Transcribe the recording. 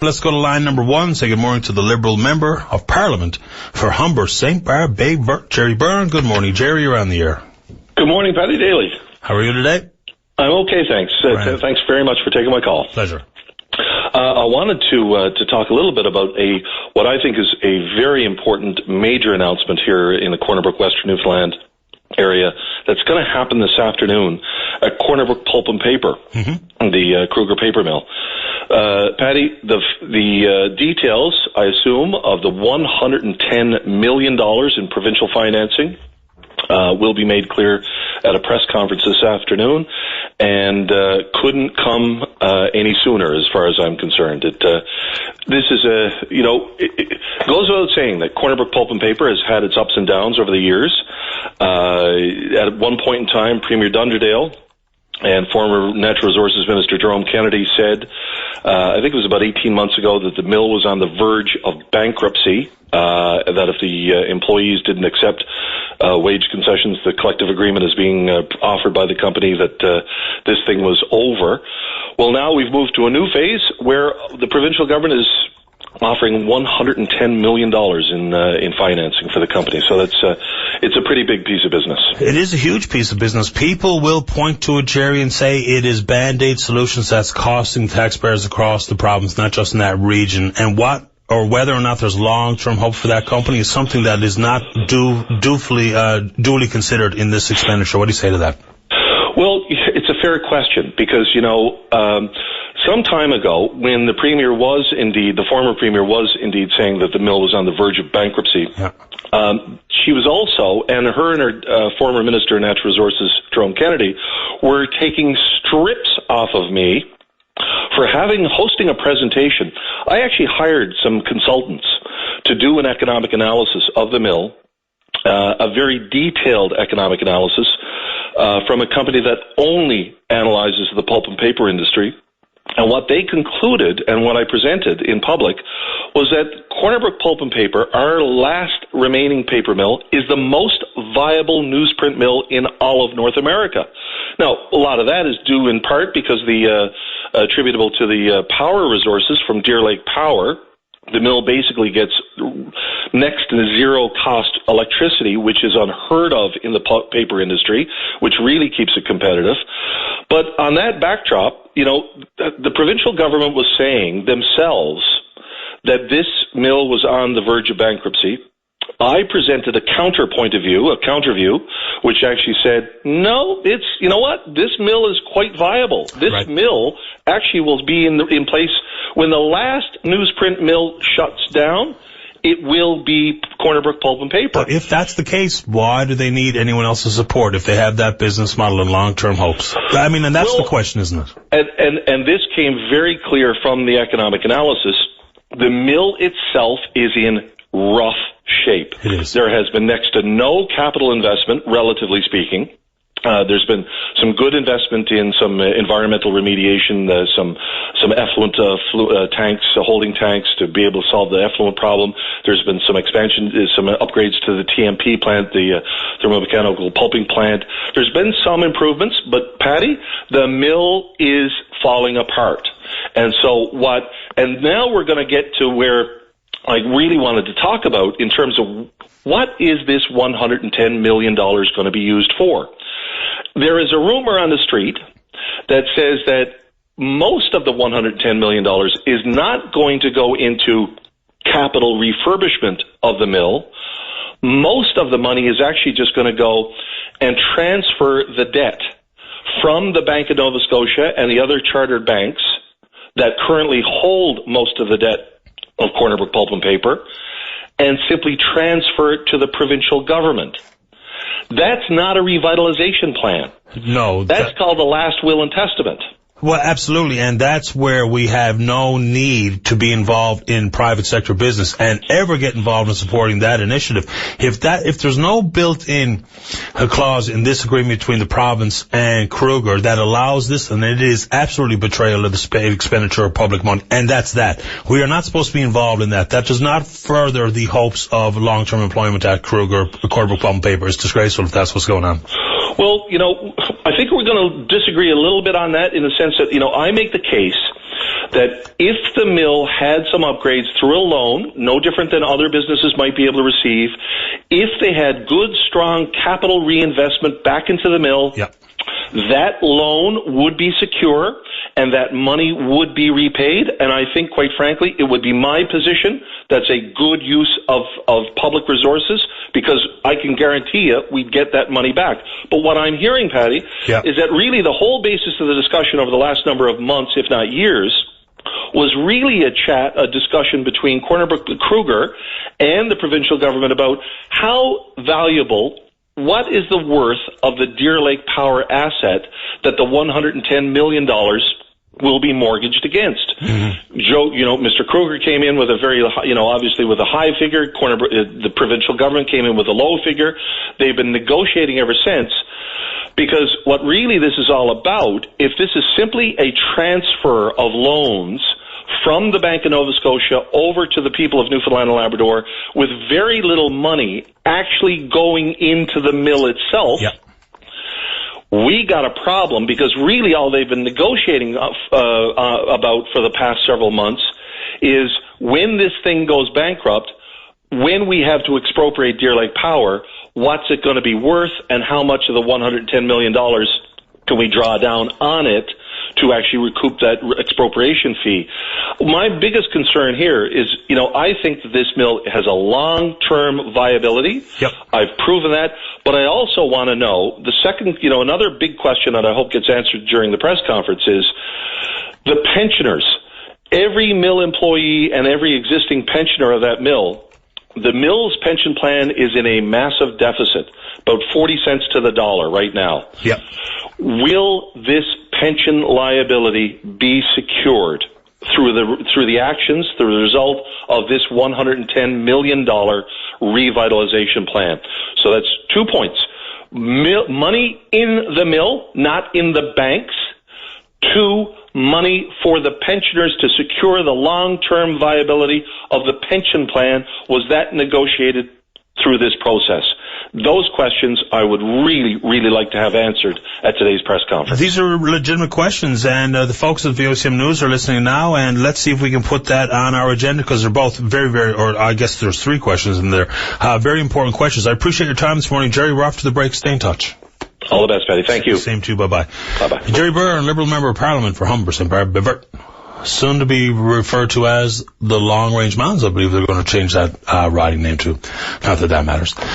Let's go to line number 1. Say good morning to the Liberal Member of Parliament for Humber St. Barb, Gerry Byrne. Good morning, Gerry. You're on the air. Good morning, Paddy Daly. How are you today? I'm okay, thanks. Thanks very much for taking my call. Pleasure. I wanted to talk a little bit about what I think is a very important major announcement here in the Corner Brook, Western Newfoundland area that's going to happen this afternoon at Corner Brook Pulp and Paper, the Kruger paper mill. Paddy, the details, I assume, of the $110 million in provincial financing will be made clear at a press conference this afternoon, and couldn't come any sooner, as far as I'm concerned. It goes without saying that Corner Brook Pulp and Paper has had its ups and downs over the years. At one point in time, Premier Dunderdale and former Natural Resources Minister Jerome Kennedy said, I think it was about 18 months ago, that the mill was on the verge of bankruptcy, that if the employees didn't accept wage concessions, the collective agreement is being offered by the company, that this thing was over. Well, now we've moved to a new phase where the provincial government is offering $110 million in financing for the company. So it's a pretty big piece of business. It is a huge piece of business. People will point to it, Gerry, and say it is Band-Aid solutions that's costing taxpayers across the province, not just in that region. And whether or not there's long-term hope for that company is something that is not duly considered in this expenditure. What do you say to that? Well, it's a fair question because, some time ago, when the former premier was indeed saying that the mill was on the verge of bankruptcy, she was also, and her former Minister of Natural Resources, Jerome Kennedy, were taking strips off of me for hosting a presentation. I actually hired some consultants to do an economic analysis of the mill, a very detailed economic analysis from a company that only analyzes the pulp and paper industry. And what they concluded, and what I presented in public, was that Corner Brook Pulp and Paper, our last remaining paper mill, is the most viable newsprint mill in all of North America. Now, a lot of that is due in part because attributable to the power resources from Deer Lake Power. The mill basically gets next to zero-cost electricity, which is unheard of in the paper industry, which really keeps it competitive. But on that backdrop, the provincial government was saying themselves that this mill was on the verge of bankruptcy. I presented a counter view, which actually said, no, this mill is quite viable. This mill actually will be in place when the last newsprint mill shuts down. It will be Corner Brook Pulp and Paper. But if that's the case, why do they need anyone else's support if they have that business model and long-term hopes? I mean, and that's the question, isn't it? And this came very clear from the economic analysis. The mill itself is in rough shape. It is. There has been next to no capital investment, relatively speaking. There's been some good investment in some environmental remediation, some effluent tanks, holding tanks to be able to solve the effluent problem. There's been some expansion, some upgrades to the TMP plant, the thermomechanical pulping plant. There's been some improvements, but Paddy, the mill is falling apart. And now we're going to get to where I really wanted to talk about in terms of what is this $110 million going to be used for? There is a rumor on the street that says that most of the $110 million is not going to go into capital refurbishment of the mill. Most of the money is actually just going to go and transfer the debt from the Bank of Nova Scotia and the other chartered banks that currently hold most of the debt of Corner Brook Pulp and Paper, and simply transfer it to the provincial government. That's not a revitalization plan. No. That's called the last will and testament. Well, absolutely, and that's where we have no need to be involved in private sector business and ever get involved in supporting that initiative. If there's no built-in clause in this agreement between the province and Kruger that allows this, then it is absolutely betrayal of the expenditure of public money, and that's that. We are not supposed to be involved in that. That does not further the hopes of long-term employment at Kruger, Corner Brook Pulp and Paper. It's disgraceful if that's what's going on. Well, I think we're going to disagree a little bit on that in the sense that, I make the case that if the mill had some upgrades through a loan, no different than other businesses might be able to receive, if they had good, strong capital reinvestment back into the mill, that loan would be secure and that money would be repaid. And I think, quite frankly, it would be my position that's a good use of public resources, because I can guarantee you we'd get that money back. But what I'm hearing, Patty, is that really the whole basis of the discussion over the last number of months, if not years, was really a discussion between Cornerbrook Kruger and the provincial government about how valuable, what is the worth of the Deer Lake Power asset that the $110 million will be mortgaged against. Joe, Mr. Kruger came in with a very, obviously with a high figure. The provincial government came in with a low figure. They've been negotiating ever since, because what really this is all about, if this is simply a transfer of loans from the Bank of Nova Scotia over to the people of Newfoundland and Labrador with very little money actually going into the mill itself, we got a problem, because really all they've been negotiating about for the past several months is when this thing goes bankrupt, when we have to expropriate Deer Lake Power, what's it going to be worth, and how much of the $110 million can we draw down on it to actually recoup that expropriation fee. My biggest concern here is, I think that this mill has a long-term viability. I've proven that. But I also want to know, the second, another big question that I hope gets answered during the press conference is the pensioners. Every mill employee and every existing pensioner of that mill, the mill's pension plan is in a massive deficit, about 40 cents to the dollar right now. Will this pension liability be secured through the actions, through the result of this $110 million revitalization plan? So that's 2 points. Money in the mill, not in the banks. 2, money for the pensioners to secure the long-term viability of the pension plan. Was that negotiated through this process? Those questions I would really, really like to have answered at today's press conference. These are legitimate questions, and the folks at VOCM News are listening now, and let's see if we can put that on our agenda, because they're both very, very, or I guess there's 3 questions in there, very important questions. I appreciate your time this morning, Gerry. We're off to the break. Stay in touch. All the best, Patty. Thank you. Same to you. Bye-bye. Bye-bye. Gerry Byrne, Liberal Member of Parliament for Humber St. Bivert, soon to be referred to as the Long Range Mountains. I believe they're going to change that riding name to. Not that that matters.